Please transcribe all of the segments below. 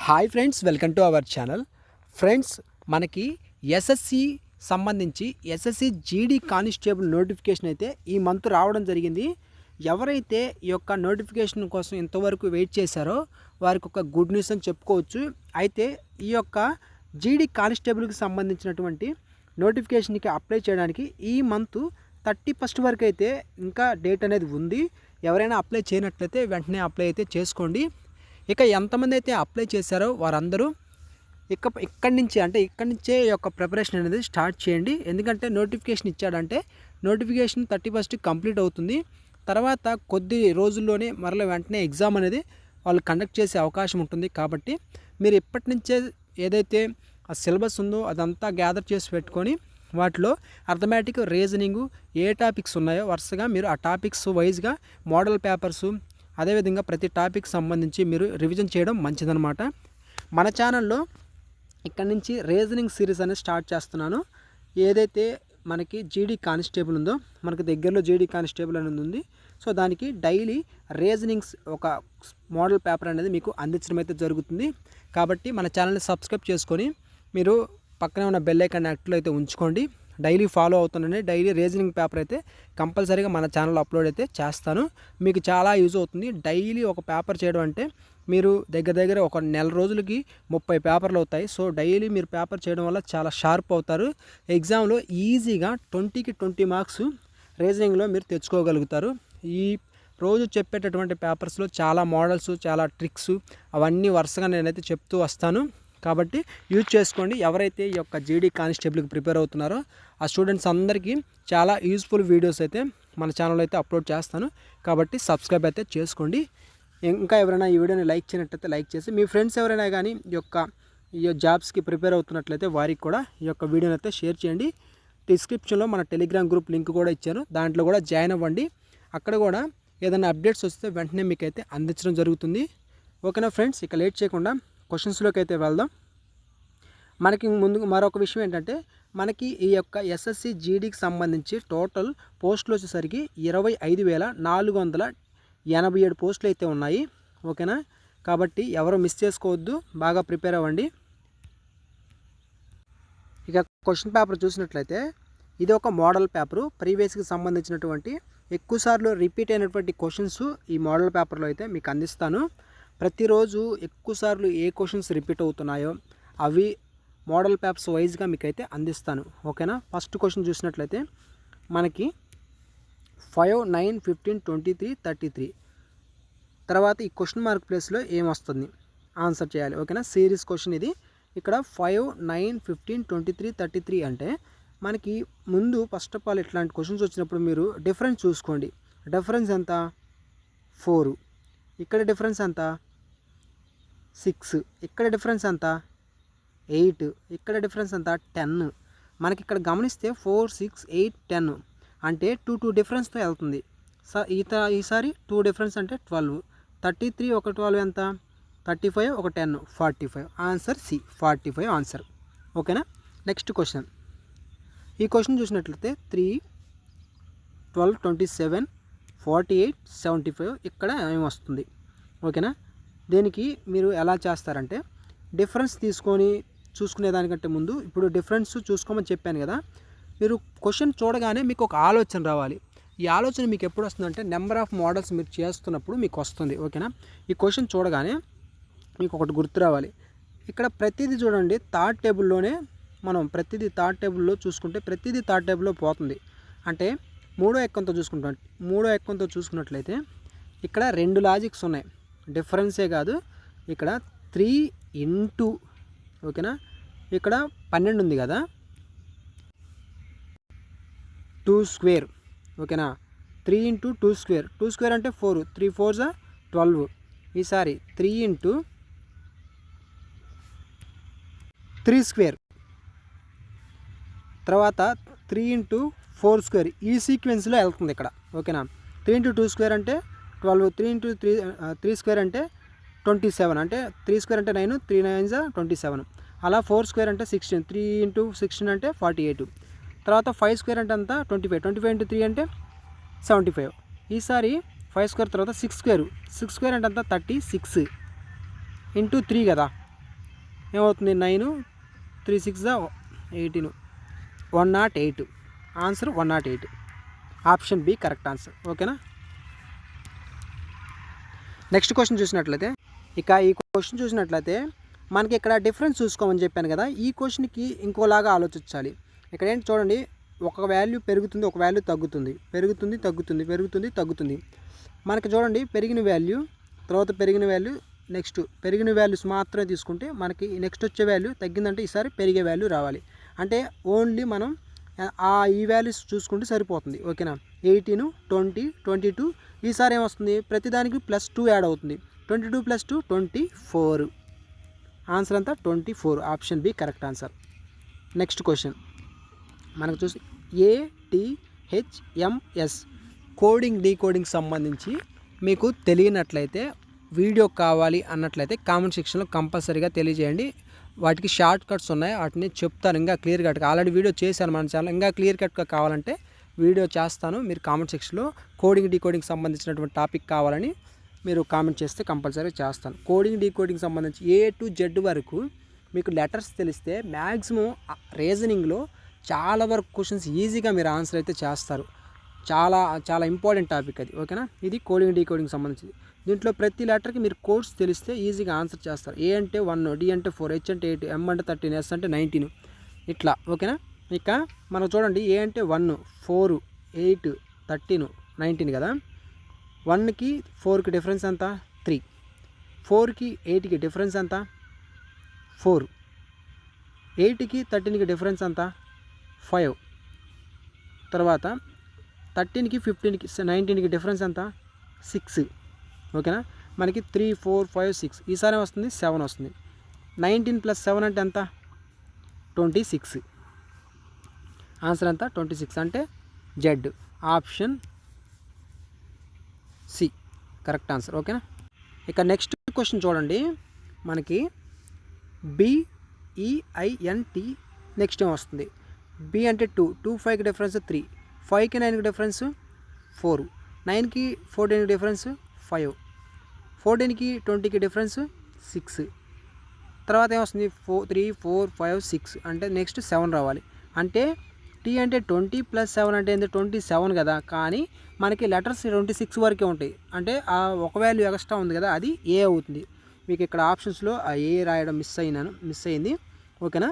Hi friends, welcome to our channel. Friends, మనకి SSC సంబంధించి SSC GD constable notification అయితే ఈ మంత్ రావడం జరిగింది. ఎవరైతే ఈ యొక్క నోటిఫికేషన్ కోసం ఇంతవరకు వెయిట్ చేశారో వారికి ఒక గుడ్ న్యూస్ అని చెప్పుకోవచ్చు. అయితే ఈ యొక్క జీడీ కానిస్టేబుల్కి సంబంధించినటువంటి నోటిఫికేషన్కి అప్లై చేయడానికి ఈ మంత్ 31 వరకు అయితే ఇంకా డేట్ అనేది ఉంది. ఎవరైనా అప్లై చేయనట్లయితే వెంటనే అప్లై అయితే చేసుకోండి. ఇక ఎంతమంది అయితే అప్లై చేశారో వారందరూ ఇక్కడి నుంచే ఈ యొక్క ప్రిపరేషన్ అనేది స్టార్ట్ చేయండి. ఎందుకంటే నోటిఫికేషన్ ఇచ్చాడంటే నోటిఫికేషన్ 31 కంప్లీట్ అవుతుంది. తర్వాత కొద్ది రోజుల్లోనే మరల వెంటనే ఎగ్జామ్ అనేది వాళ్ళు కండక్ట్ చేసే అవకాశం ఉంటుంది. కాబట్టి మీరు ఇప్పటి నుంచే ఏదైతే ఆ సిలబస్ ఉందో అదంతా గ్యాదర్ చేసి పెట్టుకొని వాటిలో అర్థమెటిక్, రీజనింగు ఏ టాపిక్స్ ఉన్నాయో వరుసగా మీరు ఆ టాపిక్స్ వైజ్గా మోడల్ పేపర్సు అదేవిధంగా ప్రతి టాపిక్ సంబంధించి మీరు రివిజన్ చేయడం మంచిదన్నమాట. మన ఛానల్లో ఇక్కడ నుంచి రీజనింగ్ సిరీస్ అనేది స్టార్ట్ చేస్తున్నాను. ఏదైతే మనకి జీడీ కానిస్టేబుల్ ఉందో మనకు దగ్గరలో జీడీ కానిస్టేబుల్ అనేది ఉంది. సో దానికి డైలీ రీజనింగ్స్ ఒక మోడల్ పేపర్ అనేది మీకు అందించడం అయితే జరుగుతుంది. కాబట్టి మన ఛానల్ని సబ్స్క్రైబ్ చేసుకొని మీరు పక్కనే ఉన్న బెల్ ఐకాన్ యాక్టివ్లో అయితే ఉంచుకోండి. డైలీ ఫాలో అవుతుండండి. డైలీ రీజనింగ్ పేపర్ అయితే కంపల్సరీగా మన ఛానల్లో అప్లోడ్ అయితే చేస్తాను. మీకు చాలా యూజ్ అవుతుంది. డైలీ ఒక పేపర్ చేయడం అంటే మీరు దగ్గర ఒక నెల రోజులకి 30 పేపర్లు అవుతాయి. సో డైలీ మీరు పేపర్ చేయడం వల్ల చాలా షార్ప్ అవుతారు. ఎగ్జామ్లో ఈజీగా 20కి 20 మార్క్స్ రీజనింగ్లో మీరు తెచ్చుకోగలుగుతారు. ఈ రోజు చెప్పేటటువంటి పేపర్స్లో చాలా మోడల్స్, చాలా ట్రిక్స్ అవన్నీ వరుసగా నేనైతే చెప్తూ వస్తాను. కాబట్టి యూజ్ చేసుకోండి. ఎవరైతే ఈ యొక్క జీడీ కానిస్టేబుల్కి ప్రిపేర్ అవుతున్నారో ఆ స్టూడెంట్స్ అందరికీ చాలా యూస్ఫుల్ వీడియోస్ అయితే మన ఛానల్లో అయితే అప్లోడ్ చేస్తాను. కాబట్టి సబ్స్క్రైబ్ అయితే చేసుకోండి. ఇంకా ఎవరైనా ఈ వీడియోని లైక్ చేయనట్లయితే లైక్ చేసి మీ ఫ్రెండ్స్ ఎవరైనా కానీ ఈ జాబ్స్కి ప్రిపేర్ అవుతున్నట్లయితే వారికి కూడా ఈ యొక్క వీడియోని అయితే షేర్ చేయండి. డిస్క్రిప్షన్లో మన టెలిగ్రామ్ గ్రూప్ లింక్ కూడా ఇచ్చాను. దాంట్లో కూడా జాయిన్ అవ్వండి. అక్కడ కూడా ఏదైనా అప్డేట్స్ వస్తే వెంటనే మీకు అయితే అందించడం జరుగుతుంది. ఓకేనా ఫ్రెండ్స్, ఇక లేట్ చేయకుండా క్వశ్చన్స్లోకి అయితే వెళ్దాం. మనకి ముందు మరొక విషయం ఏంటంటే మనకి ఈ యొక్క ఎస్ఎస్సి జీడీకి సంబంధించి టోటల్ పోస్టులు వచ్చేసరికి 25,487 పోస్టులు అయితే ఉన్నాయి. ఓకేనా, కాబట్టి ఎవరు మిస్ చేసుకోవద్దు, బాగా ప్రిపేర్ అవ్వండి. ఇక క్వశ్చన్ పేపర్ చూసినట్లయితే ఇది ఒక మోడల్ పేపరు. ప్రీవియస్కి సంబంధించినటువంటి ఎక్కువసార్లు రిపీట్ అయినటువంటి క్వశ్చన్స్ ఈ మోడల్ పేపర్లో అయితే మీకు అందిస్తాను. ప్రతిరోజు ఎక్కువసార్లు ఏ క్వశ్చన్స్ రిపీట్ అవుతున్నాయో అవి మోడల్ పేపర్స్ వైజ్గా మీకు అయితే అందిస్తాను. ఓకేనా, ఫస్ట్ క్వశ్చన్ చూసినట్లయితే మనకి 5, 9, 15, 23, 33 తర్వాత ఈ క్వశ్చన్ మార్క్ ప్లేస్లో ఏమొస్తుంది ఆన్సర్ చేయాలి. ఓకేనా, సిరీస్ క్వశ్చన్ ఇది. ఇక్కడ 5, 9, 15, 23, 33 అంటే మనకి ముందు ఫస్ట్ ఆఫ్ ఆల్ ఇట్లాంటి క్వశ్చన్స్ వచ్చినప్పుడు మీరు డిఫరెన్స్ చూసుకోండి. డిఫరెన్స్ ఎంత? 4. ఇక్కడ డిఫరెన్స్ ఎంత? 6. ఇక్కడ డిఫరెన్స్ ఎంత? 8. ఇక్కడ డిఫరెన్స్ ఎంత? 10. మనకి ఇక్కడ గమనిస్తే 4, 6, 8, 10 అంటే 2 డిఫరెన్స్తో వెళ్తుంది. ఈసారి 2 డిఫరెన్స్ అంటే 12. 33 ఒక 12 ఎంత? 35 ఒక 10 45. Answer C, 45 answer. ఓకేనా, నెక్స్ట్ క్వశ్చన్. ఈ క్వశ్చన్ చూసినట్లయితే 3, 12, 27, 48, 75 ఇక్కడ ఏమొస్తుంది? ఓకేనా, దీనికి మీరు ఎలా చేస్తారంటే డిఫరెన్స్ తీసుకొని చూసుకునే దానికంటే ముందు ఇప్పుడు డిఫరెన్స్ చూసుకోమని చెప్పాను కదా. మీరు క్వశ్చన్ చూడగానే మీకు ఒక ఆలోచన రావాలి. ఈ ఆలోచన మీకు ఎప్పుడు వస్తుందంటే నెంబర్ ఆఫ్ మోడల్స్ మీరు చేస్తున్నప్పుడు మీకు వస్తుంది. ఓకేనా, ఈ క్వశ్చన్ చూడగానే మీకు ఒకటి గుర్తు రావాలి. ఇక్కడ ప్రతిదీ చూడండి థర్డ్ టేబుల్లోనే, మనం ప్రతిదీ థర్డ్ టేబుల్లో చూసుకుంటే ప్రతిదీ థర్డ్ టేబుల్లో పోతుంది. అంటే మూడో ఎక్కంతో చూసుకున్నట్లయితే ఇక్కడ 2 లాజిక్స్ ఉన్నాయి. డిఫరెన్సే కాదు, ఇక్కడ 3 ఇంటూ, ఓకేనా, ఇక్కడ 12 ఉంది కదా, 2 స్క్వేర్. ఓకేనా, 3 ఇంటూ 2 స్క్వేర్. 2 స్క్వేర్ అంటే 4. 3 4s 12. ఈసారి 3 ఇంటూ 3 స్క్వేర్, తర్వాత 3 ఇంటూ 4 స్క్వేర్. ఈ సీక్వెన్స్లో వెళ్తుంది ఇక్కడ. ఓకేనా, 3 ఇంటూ 2 స్క్వేర్ అంటే 12. 3 ఇంటూ 3 స్క్వేర్ అంటే 27. అంటే 3 స్క్వేర్ అంటే 9, 3 9s 27. అలా 4 స్క్వేర్ అంటే 16. 3 ఇంటూ 16 అంటే 48. తర్వాత 5 స్క్వేర్ అంటే అంతా 25. 25 ఇంటూ 3 అంటే 75. ఈసారి 5 స్క్వేర్ తర్వాత 6 స్క్వేర్. 6 స్క్వేర్ అంటే అంతా 36 ఇంటూ 3 కదా. ఏమవుతుంది 9 3 6 18 108. Answer 108. Option B correct answer. ఓకేనా. నెక్స్ట్ క్వశ్చన్ చూసినట్లయితే ఈ క్వశ్చన్ చూసినట్లయితే మనకి ఇక్కడ డిఫరెన్స్ చూసుకోమని చెప్పాను కదా. ఈ క్వశ్చన్కి ఇంకోలాగా ఆలోచించాలి. ఇక్కడ ఏంటి చూడండి, ఒక వాల్యూ పెరుగుతుంది, ఒక వాల్యూ తగ్గుతుంది, పెరుగుతుంది తగ్గుతుంది, పెరుగుతుంది తగ్గుతుంది. మనకి చూడండి పెరిగిన వాల్యూ, తర్వాత పెరిగిన వాల్యూ, నెక్స్ట్ పెరిగిన వాల్యూస్ మాత్రమే తీసుకుంటే మనకి నెక్స్ట్ వచ్చే వాల్యూ తగ్గిందంటే ఈసారి పెరిగే వాల్యూ రావాలి. అంటే ఓన్లీ మనం ఈ వాల్యూస్ చూసుకుంటే సరిపోతుంది. ఓకేనా. 18, 20, 22. ఈసారి ఏమొస్తుంది, ప్రతిదానికి +2 యాడ్ అవుతుంది. 22 + 2 24. ఆన్సర్ అంతా 24. Option B correct answer. Next question మనకు చూసి ATHMS కోడింగ్ డీకోడింగ్ సంబంధించి మీకు తెలియనట్లయితే, వీడియో కావాలి అన్నట్లయితే కామెంట్ సెక్షన్లో కంపల్సరీగా తెలియజేయండి. వాటికి షార్ట్ కట్స్ ఉన్నాయి, వాటిని చెప్తాను ఇంకా క్లియర్ కట్గా. ఆల్రెడీ వీడియో చేశాను మన ఛానల్. ఇంకా క్లియర్ కట్గా కావాలంటే వీడియో చేస్తాను. మీరు కామెంట్ సెక్షన్లో కోడింగ్ డీకోడింగ్ సంబంధించినటువంటి టాపిక్ కావాలని మీరు కామెంట్ చేస్తే కంపల్సరీ చేస్తాను. కోడింగ్ డీకోడింగ్ సంబంధించి A to Z వరకు మీకు లెటర్స్ తెలిస్తే మ్యాక్సిమం రీజనింగ్లో చాలా వరకు క్వశ్చన్స్ ఈజీగా మీరు ఆన్సర్ అయితే చేస్తారు. చాలా చాలా ఇంపార్టెంట్ టాపిక్ అది. ఓకేనా. ఇది కోడింగ్ డీకోడింగ్ సంబంధించింది. దీంట్లో ప్రతి లెటర్కి మీరు కోడ్స్ తెలిస్తే ఈజీగా ఆన్సర్ చేస్తారు. A అంటే 1, D అంటే 4, H అంటే 8, M అంటే 13, S అంటే 19 ఇట్లా. ఓకేనా. ఇక మనం చూడండి, A అంటే 1, 4, 8, 13, 19 కదా. 1కి 4కి డిఫరెన్స్ ఎంత? 3. 4కి 8కి డిఫరెన్స్ ఎంత? 4. 8కి 13కి డిఫరెన్స్ ఎంత? 5. తర్వాత 13కి 15కి 19కి డిఫరెన్స్ ఎంత? 6. ఓకేనా. మనకి 3, 4, 5, 6. ఈసారి వస్తుంది 7 వస్తుంది. 19 + 7 అంటే ఎంత? 26. ఆన్సర్ ఎంత? 26 అంటే Z. Option C correct answer. ఓకేనా. ఇక నెక్స్ట్ క్వశ్చన్ చూడండి, మనకి BEINT నెక్స్ట్ ఏం వస్తుంది? B అంటే 2, 2, 5కి డిఫరెన్స్ 3, 5కి 9కి డిఫరెన్స్ 4, 9కి 14కి డిఫరెన్స్ 5, 14కి 20కి డిఫరెన్స్ 6. తర్వాత ఏమొస్తుంది? 3, 4, 5, 6 అంటే నెక్స్ట్ 7 రావాలి. అంటే T అంటే 20 + 7 అంటే ఏంటి? 27 కదా. కానీ మనకి లెటర్స్ 26 వరకే ఉంటాయి. అంటే ఆ ఒక వాల్యూ ఎక్స్ట్రా ఉంది కదా, అది A అవుతుంది. మీకు ఇక్కడ ఆప్షన్స్లో ఆ A రాయడం మిస్ అయింది. ఓకేనా.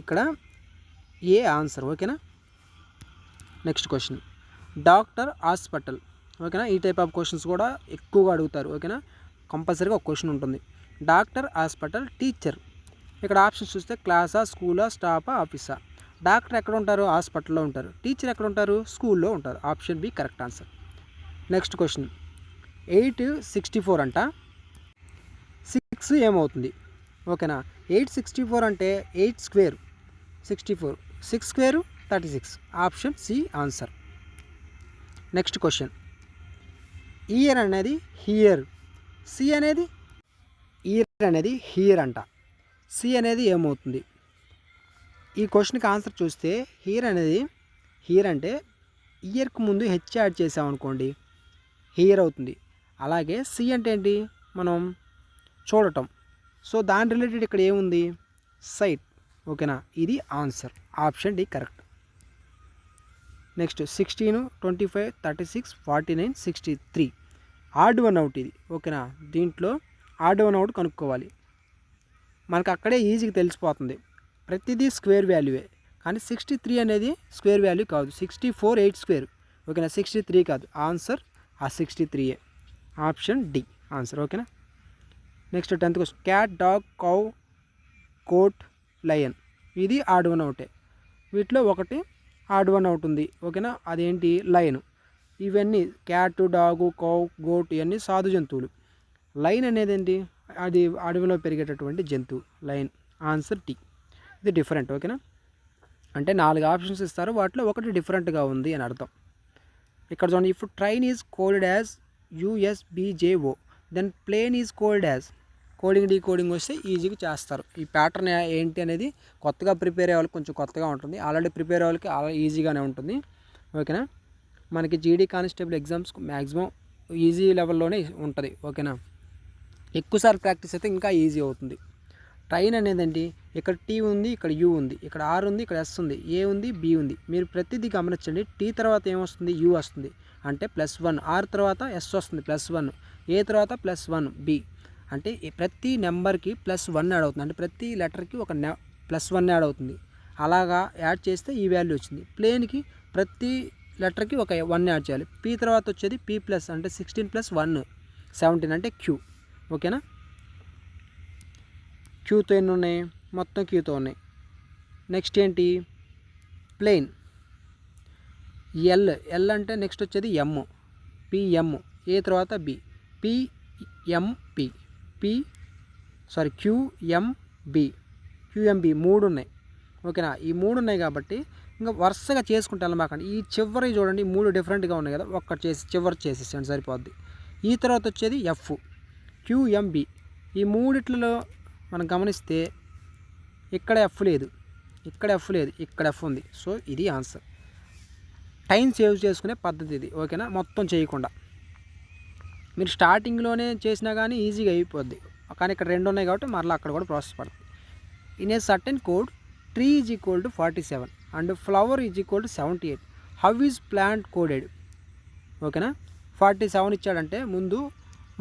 ఇక్కడ A ఆన్సర్. ఓకేనా. Next question doctor hospital. ఓకేనా. ఈ టైప్ ఆఫ్ క్వశ్చన్స్ కూడా ఎక్కువగా అడుగుతారు. ఓకేనా. కంపల్సరీగా ఒక క్వశ్చన్ ఉంటుంది. Doctor hospital teacher. ఇక్కడ ఆప్షన్స్ చూస్తే క్లాసా, స్కూలా, స్టాఫా, ఆఫీసా. డాక్టర్ ఎక్కడ ఉంటారు? హాస్పిటల్లో ఉంటారు. టీచర్ ఎక్కడ ఉంటారు? స్కూల్లో ఉంటారు. Option B correct answer. Next question 8 64 అంట. 6 ఏమవుతుంది? ఓకేనా. 8 64 అంటే 8 square 64, 6 square 36. Option C answer. Next question ear అనేది హియర్, సి అనేది ఇయర్ అనేది హియర్ అంట. సి అనేది ఏమవుతుంది? ఈ క్వశ్చన్కి ఆన్సర్ చూస్తే హియర్ అంటే ఇయర్కి ముందు హెచ్ యాడ్ చేసామనుకోండి హియర్ అవుతుంది. అలాగే సి అంటే ఏంటి? మనం చూడటం. సో దాని రిలేటెడ్ ఇక్కడ ఏముంది? సైట్. ఓకేనా. ఇది answer. Option D correct. Next 16, 25, 36, 49, 63. Odd one out ఇది. ఓకేనా. దీంట్లో ఆడ్ వన్ అవుట్ కనుక్కోవాలి. మనకు అక్కడే ఈజీగా తెలిసిపోతుంది. ప్రతిదీ స్క్వేర్ వాల్యూవే, కానీ 63 అనేది స్క్వేర్ వాల్యూ కాదు. 64 8 స్క్వేర్. ఓకేనా. 63 కాదు. ఆన్సర్ ఆ 63ఏ. Option D answer. ఓకేనా. Next 10th question cat, dog, cow, coat, lion. ఇది ఆడ్ వన్ అవుటే. వీటిలో ఒకటి ఆడ్ వన్ అవుట్ ఉంది. ఓకేనా. అదేంటి? లయన్. ఇవన్నీ క్యాట్, డాగు, కౌ, గోట్ ఇవన్నీ సాధు జంతువులు. లయన్ అనేది ఏంటి? అది అడవిలో పెరిగేటటువంటి జంతువు లయన్. Answer T. ఇది డిఫరెంట్. ఓకేనా. అంటే 4 ఆప్షన్స్ ఇస్తారు, వాటిలో ఒకటి డిఫరెంట్గా ఉంది అని అర్థం. ఇక్కడ చూడండి, if train is coded as USBJO then plane is coded as. Coding decoding వస్తే ఈజీగా చేస్తారు. ఈ ప్యాటర్న్ ఏంటి అనేది కొత్తగా ప్రిపేర్ అయ్యే వాళ్ళకి కొంచెం కొత్తగా ఉంటుంది, ఆల్రెడీ ప్రిపేర్ అయ్యే వాళ్ళకి అలా ఈజీగానే ఉంటుంది. ఓకేనా. మనకి GD constable exams maximum easy లెవెల్లోనే ఉంటుంది. ఓకేనా. ఎక్కువసార్లు ప్రాక్టీస్ అయితే ఇంకా ఈజీ అవుతుంది. ట్రైన్ అనేది ఏంటి, ఇక్కడ టీ ఉంది, ఇక్కడ యూ ఉంది, ఇక్కడ ఆర్ ఉంది, ఇక్కడ ఎస్ ఉంది, ఏ ఉంది, బి ఉంది. మీరు ప్రతిదీ గమనించండి. టీ తర్వాత ఏమొస్తుంది, యూ వస్తుంది అంటే +1, ఆర్ తర్వాత ఎస్ వస్తుంది +1, ఏ తర్వాత +1 బి అంటే ప్రతి నెంబర్కి +1 యాడ్ అవుతుంది. అంటే ప్రతి లెటర్కి ఒక +1 యాడ్ అవుతుంది. అలాగా యాడ్ చేస్తే ఈ వాల్యూ వచ్చింది. ప్లేన్కి ప్రతి లెటర్కి ఒక 1 యాడ్ చేయాలి. పీ తర్వాత వచ్చేది పీ ప్లస్ అంటే 16 + 1 17 అంటే క్యూ. ఓకేనా, క్యూతో ఎన్ని ఉన్నాయి, మొత్తం క్యూతో ఉన్నాయి. నెక్స్ట్ ఏంటి, ప్లేన్. ఎల్ అంటే నెక్స్ట్ వచ్చేది ఎమ్, పిఎం, ఏ తర్వాత బి, పిఎంపి, క్యూఎంబి, క్యూఎంబి 3 ఉన్నాయి. ఓకేనా, ఈ 3 ఉన్నాయి కాబట్టి ఇంకా వరుసగా చేసుకుంటే వెళ్ళమాకండి. ఈ చివరి చూడండి 3 డిఫరెంట్గా ఉన్నాయి కదా, ఒక్కటి చేసి చివరి చేసేసండి సరిపోద్ది. ఈ తర్వాత వచ్చేది ఎఫ్, క్యూఎంబి. ఈ మూడిట్లలో మనం గమనిస్తే ఇక్కడ ఎఫ్ లేదు, ఇక్కడ ఎఫ్ లేదు, ఇక్కడ ఎఫ్ ఉంది. సో ఇది ఆన్సర్. టైం సేవ్ చేసుకునే పద్ధతి ఇది. ఓకేనా, మొత్తం చేయకుండా మీరు స్టార్టింగ్లోనే చేసినా కానీ ఈజీగా అయిపోద్ది. కానీ ఇక్కడ 2 ఉన్నాయి కాబట్టి మరలా అక్కడ కూడా ప్రాసెస్ పడుతుంది. In a certain code tree is equal to 47 and flower is equal to 78. How is plant coded? ఓకేనా, 47 ఇచ్చాడంటే ముందు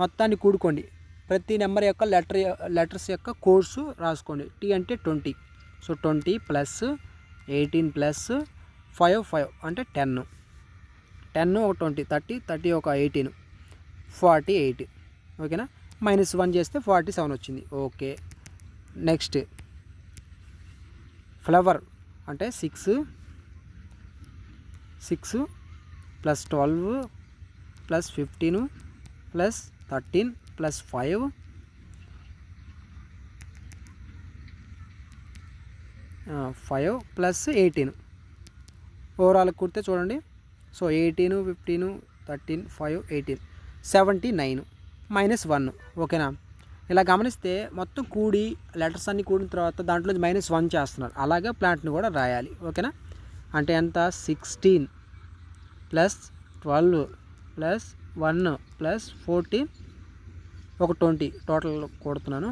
మొత్తాన్ని కూడుకోండి. ప్రతి నెంబర్ యొక్క లెటర్స్ యొక్క కోడ్స్ రాసుకోండి. టీ అంటే 20, సో 20 + 18 + 5 అంటే 10, 10 ఒక 20, 30 ఒక 18, 48. ఓకేనా, -1 చేస్తే 47 వచ్చింది. ఓకే, నెక్స్ట్ ఫ్లవర్ అంటే 6 + 12 + 15 + 13 + 5 + 18. ఓవరాల్ కుడితే చూడండి. సో 18, 15, 13, 5, 18, 79 -1. ఓకేనా, ఇలా గమనిస్తే మొత్తం కూడి లెటర్స్ అన్నీ కూడిన తర్వాత దాంట్లో -1 చేస్తున్నారు. అలాగే ప్లాంట్ని కూడా రాయాలి. ఓకేనా, అంటే ఎంత, 16 + 12 + 1 + 14 ఒక 20 టోటల్ కొడుతున్నాను,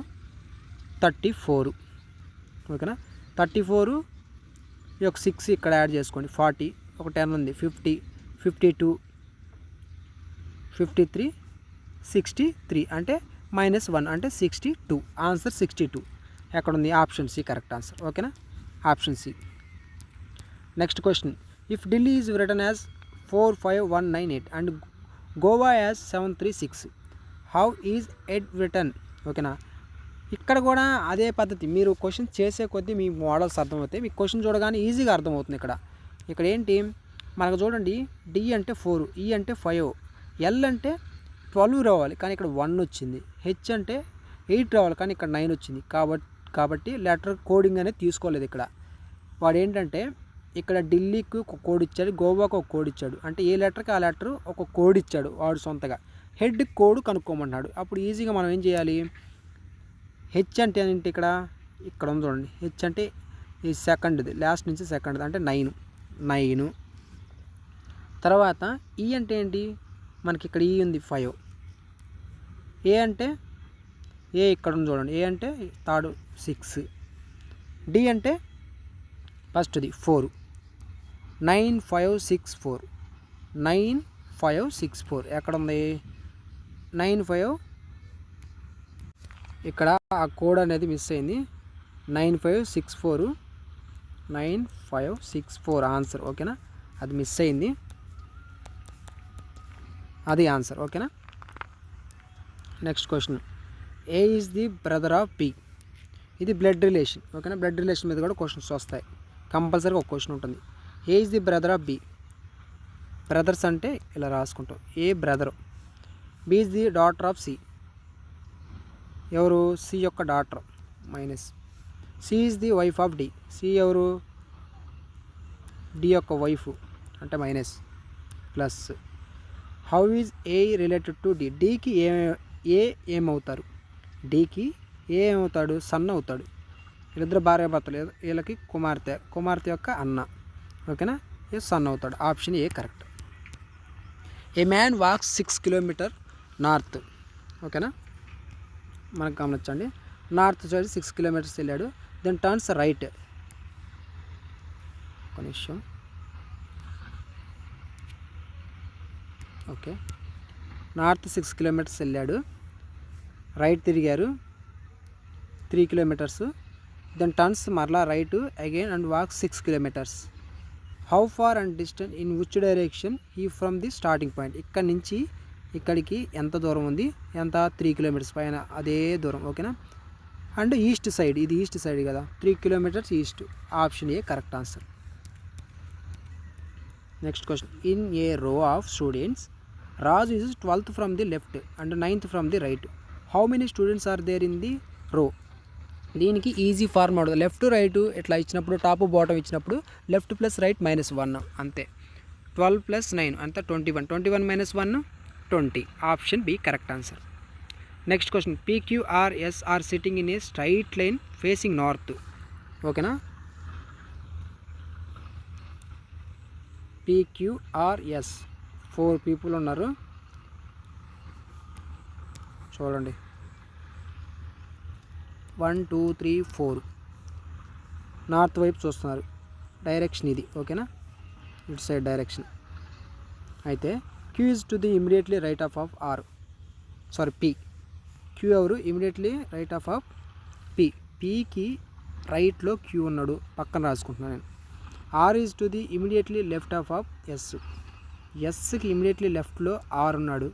34. ఓకేనా, 34 ఈ ఒక 6 ఇక్కడ యాడ్ చేసుకోండి, 40, ఒక 10 ఉంది, 50, 52, 53, 63 అంటే -1 అంటే 62. ఆన్సర్ 62. ఎక్కడ ఉంది, ఆప్షన్ సి కరెక్ట్ ఆన్సర్. ఓకేనా, option C. Next question, if Delhi is written as 45198 and Goa as 736, how is ఎడ్ రిటర్న్? ఓకేనా, ఇక్కడ కూడా అదే పద్ధతి. మీరు క్వశ్చన్ చేసే కొద్దీ మీ మోడల్స్ అర్థమవుతాయి. మీకు క్వశ్చన్ చూడగానే ఈజీగా అర్థమవుతుంది. ఇక్కడ ఏంటి మనకు చూడండి, డి అంటే 4, ఈ అంటే 5, ఎల్ అంటే 12 రావాలి కానీ ఇక్కడ 1 వచ్చింది, హెచ్ అంటే 8 రావాలి కానీ ఇక్కడ 9 వచ్చింది. కాబట్టి లెటర్ కోడింగ్ అనేది తీసుకోలేదు. ఇక్కడ వాడు ఏంటంటే ఇక్కడ ఢిల్లీకి ఒక కోడ్ ఇచ్చాడు, గోవాకు ఒక కోడ్ ఇచ్చాడు. అంటే ఏ లెటర్కి ఆ లెటర్ ఒక కోడ్ ఇచ్చాడు వాడు సొంతగా. హెడ్ కోడ్ కనుక్కోమన్నాడు. అప్పుడు ఈజీగా మనం ఏం చేయాలి, హెచ్ అంటే ఏంటి, ఇక్కడ ఉంది చూడండి. హెచ్ అంటే ఈ సెకండ్ది, లాస్ట్ నుంచి సెకండ్ది అంటే 9. తర్వాత ఈ అంటే ఏంటి, మనకి ఇక్కడ ఈ ఉంది 5. ఏ అంటే ఏ ఇక్కడ ఉంది చూడండి, ఏ అంటే థర్డ్ 6. డి అంటే ఫస్ట్ది 4, 9564, 9564 ఎక్కడ ఉంది, 95 ఇక్కడ ఆ కోడ్ అనేది మిస్ అయింది, 9564 ఆన్సర్. ఓకేనా, అది మిస్ అయింది, అది ఆన్సర్. ఓకేనా, next question, A is the brother of B? ఇది బ్లడ్ రిలేషన్. ఓకేనా, బ్లడ్ రిలేషన్ మీద కూడా క్వశ్చన్స్ వస్తాయి, కంపల్సరీగా ఒక క్వశ్చన్ ఉంటుంది. A is the brother of B? Brothers అంటే ఇలా రాసుకుంటాం, A brother. B is the daughter of C, ఎవరు, సి యొక్క daughter, minus. C is the wife of D, C ఎవరు, డి యొక్క వైఫ్ అంటే minus, plus. How is A related to D? డికి ఏమవుతారు, డికి ఏమవుతాడు, సన్ అవుతాడు. వీళ్ళిద్దరు భార్యాభర్తలు, వీళ్ళకి కుమార్తె యొక్క అన్న. ఓకేనా, ఏ సన్ అవుతాడు. Option A correct. A man walks 6 kilometre north. ఓకేనా, మనకు గమనించండి, నార్త్ సైడ్ 6 కిలోమీటర్స్ వెళ్ళాడు. Then turns right. ఒక నిమిషం. ఓకే, నార్త్ 6 కిలోమీటర్స్ వెళ్ళాడు, రైట్ తిరిగారు 3 కిలోమీటర్స్. దెన్ టర్న్స్ మరలా right again and walk 6 kilometres. How far and distance in which direction he from the starting point. ఇక్కడ నుంచి ఇక్కడికి ఎంత దూరం ఉంది, ఎంత 3 కిలోమీటర్స్ పైన అదే దూరం. ఓకేనా. అండ్ ఈస్ట్ సైడ్, ఇది ఈస్ట్ సైడ్ కదా, 3 kilometres east. Option A correct answer. Next question. In a row of students Raju is 12th from the left and 9th from the right. How many students are there in the row. దీనికి easy formula ఉంటుంది. Left right ఇట్లా ఇచ్చినప్పుడు, top bottom ఇచ్చినప్పుడు left plus right -1 అంతే. 12 + 9 అంతా 21. 21 - 1 20. Option B correct answer. Next question. PQRS are sitting in a straight line facing north. ఓకేనా. PQRS 4 people ఉన్నారు చూడండి. 1 2 3 4 నార్త్ వైపు చూస్తున్నారు. డైరెక్షన్ ఇది. ఓకేనా, ఇటు సైడ్ డైరెక్షన్. అయితే Q is to the immediately right of P. Q ఎవరు? Immediately right of P. Pకి రైట్లో Q ఉన్నాడు, పక్కన రాసుకుంటున్నాను నేను. R is to the immediately left of S. Sకి ఇమీడియట్లీ లెఫ్ట్లో R ఉన్నాడు.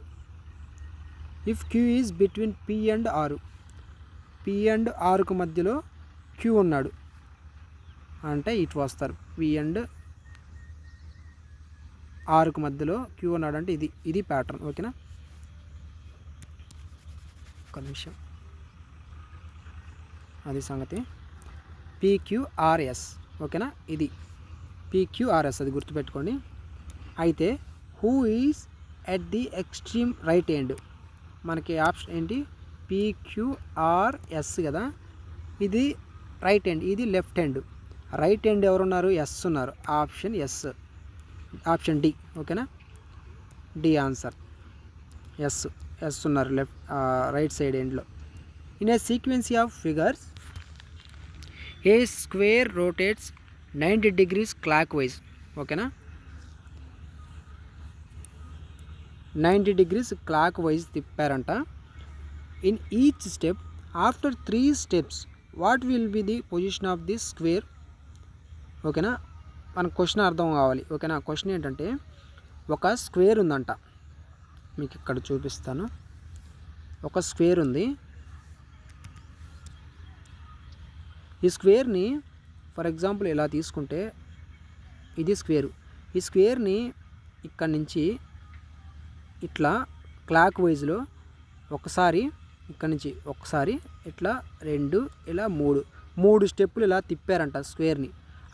If Q is between P and R. P and Rకు మధ్యలో Q ఉన్నాడు అంటే ఇటు వస్తారు. P అండ్ Rకు మధ్యలో Q ఉన్నాడు అంటే ఇది ప్యాటర్న్. ఓకేనా. ఒక నిమిషం, అది సంగతి. PQRS. ఓకేనా, ఇది PQRS, అది గుర్తుపెట్టుకోండి. అయితే who is at the extreme right end. మనకి ఆప్షన్ ఏంటి? PQRS కదా, ఇది రైట్ ఎండ్, ఇది లెఫ్ట్ ఎండ్. రైట్ ఎండ్ ఎవరున్నారు? S ఉన్నారు. Option S, option D. ఓకేనా, డి ఆన్సర్. ఎస్ ఉన్నారు రైట్ సైడ్ ఎండ్లో. In a sequence of figures a square rotates 90 degrees clockwise. ఓకేనా, 90 degrees క్లాక్ వైజ్ తిప్పారంట. In each step after 3 steps what will be the position of the square. ఓకేనా, మనకు question అర్థం కావాలి. ఓకేనా, question ఏంటంటే ఒక స్క్వేర్ ఉందంట, మీకు ఇక్కడ చూపిస్తాను. ఒక స్క్వేర్ ఉంది. ఈ స్క్వేర్ని ఫర్ ఎగ్జాంపుల్ ఇలా తీసుకుంటే ఇది స్క్వేరు. ఈ స్క్వేర్ని ఇక్కడ నుంచి ఇట్లా క్లాక్ వైజ్లో ఒకసారి, ఇక్కడ నుంచి ఒకసారి, ఇట్లా 2, ఇలా 3 స్టెప్పులు ఇలా తిప్పారంట స్క్వేర్ని.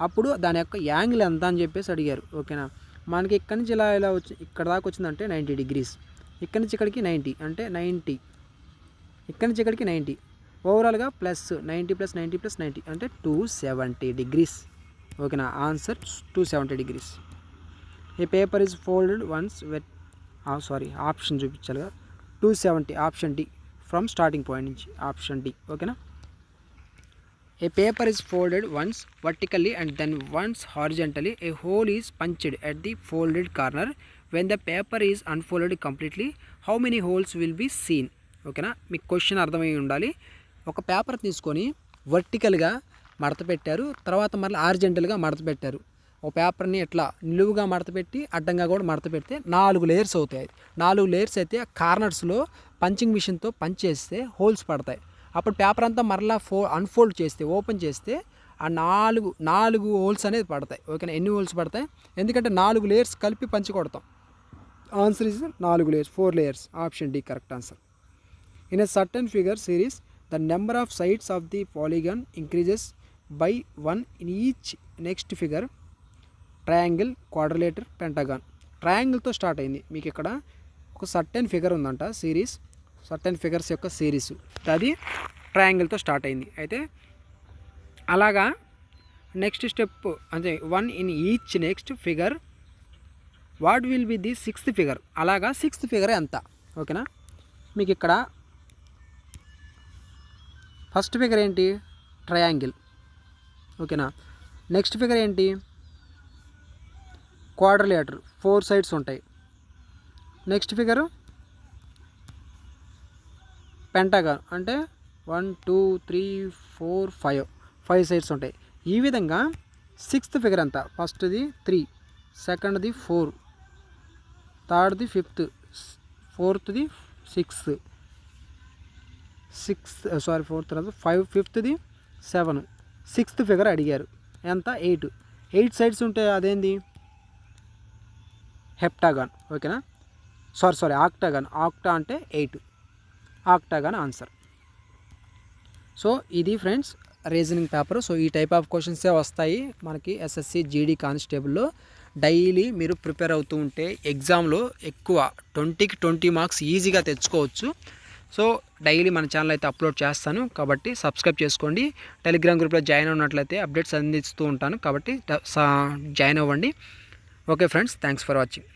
అప్పుడు దాని యొక్క యాంగిల్ ఎంత అని చెప్పేసి అడిగారు. ఓకేనా, మనకి ఇక్కడ నుంచి ఇలా వచ్చి ఇక్కడ దాకా వచ్చిందంటే 90 degrees. ఇక్కడ నుంచి ఇక్కడికి 90 అంటే 90. ఇక్కడ నుంచి ఇక్కడికి 90. ఓవరాల్గా ప్లస్ 90 + 90 + 90 అంటే 270 degrees. ఓకేనా, answer 270 degrees. A paper is folded once option చూపించాలి కదా, 270. Option D, from starting point నుంచి. Option D. ఓకేనా. A paper is folded once vertically and then once horizontally. A hole is punched at the folded corner. When the paper is unfolded completely how many holes will be seen. ఓకేనా, మీకు question అర్థమై ఉండాలి. ఒక paper తీసుకొని వర్టికల్గా మడత పెట్టారు, తర్వాత మళ్ళీ హారిజెంటల్గా మడత పెట్టారు. ఒక పేపర్ని ఎట్లా నిలువుగా మడత పెట్టి అడ్డంగా కూడా మడత పెడితే 4 లేయర్స్ అవుతాయి. 4 లేయర్స్ అయితే కార్నర్స్లో పంచింగ్ మిషన్తో పంచ్ చేస్తే హోల్స్ పడతాయి. అప్పుడు పేపర్ అంతా మరలా అన్ఫోల్డ్ చేస్తే, ఓపెన్ చేస్తే ఆ 4 హోల్స్ అనేది పడతాయి. ఓకేనా, ఎన్ని హోల్స్ పడతాయి? ఎందుకంటే 4 లేయర్స్ కలిపి పంచి కొడతాం. Answer is 4 layers, 4 layers. Option D correct answer. In a certain figure series the number of sides of the polygon increases by 1 in each next figure. Triangle, quadrilateral, pentagon. ట్రయాంగిల్తో start అయింది. మీకు ఇక్కడ ఒక certain figure ఉందంట, series, certain figures యొక్క series, అది ట్రయాంగిల్తో start అయింది. అయితే అలాగా నెక్స్ట్ స్టెప్ అంటే 1 in each next figure. What will be the 6th figure. అలాగా 6th ఫిగర్ ఎంత. ఓకేనా, మీకు ఇక్కడ ఫస్ట్ ఫిగర్ ఏంటి? ట్రయాంగిల్. ఓకేనా. నెక్స్ట్ ఫిగర్ ఏంటి? క్వాడ్రిలేటర్, 4 సైడ్స్ ఉంటాయి. నెక్స్ట్ ఫిగరు పెంటాగాన్, అంటే 1 2 3 4 5 సైడ్స్ ఉంటాయి. ఈ విధంగా సిక్స్త్ ఫిగర్ ఎంత? ఫస్ట్ది 3, సెకండ్ది 4, థర్డ్ది 5th, ఫోర్త్ది 6, ఫోర్త్ 5, ఫిఫ్త్ది 7, సిక్స్త్ ఫిగర్ అడిగారు. ఎంత? 8 సైడ్స్ ఉంటే అదేంది? హెప్టాగాన్. ఓకేనా. ఆక్టాగాన్. ఆక్టా అంటే 8, ఆక్టాగాన్ ఆన్సర్. సో ఇది ఫ్రెండ్స్ రీజనింగ్ పేపర్. సో ఈ టైప్ ఆఫ్ క్వశ్చన్సే వస్తాయి మనకి ఎస్ఎస్సి జీడీ కానిస్టేబుల్లో. డైలీ మీరు ప్రిపేర్ అవుతూ ఉంటే ఎగ్జామ్లో ఎక్కువ 20కి 20 మార్క్స్ ఈజీగా తెచ్చుకోవచ్చు. సో డైలీ మన ఛానల్ అయితే అప్లోడ్ చేస్తాను, కాబట్టి సబ్స్క్రైబ్ చేసుకోండి. టెలిగ్రామ్ గ్రూప్లో జాయిన్ అయినట్లయితే అప్డేట్స్ అందిస్తూ ఉంటాను, కాబట్టి జాయిన్ అవ్వండి. Okay friends, thanks for watching.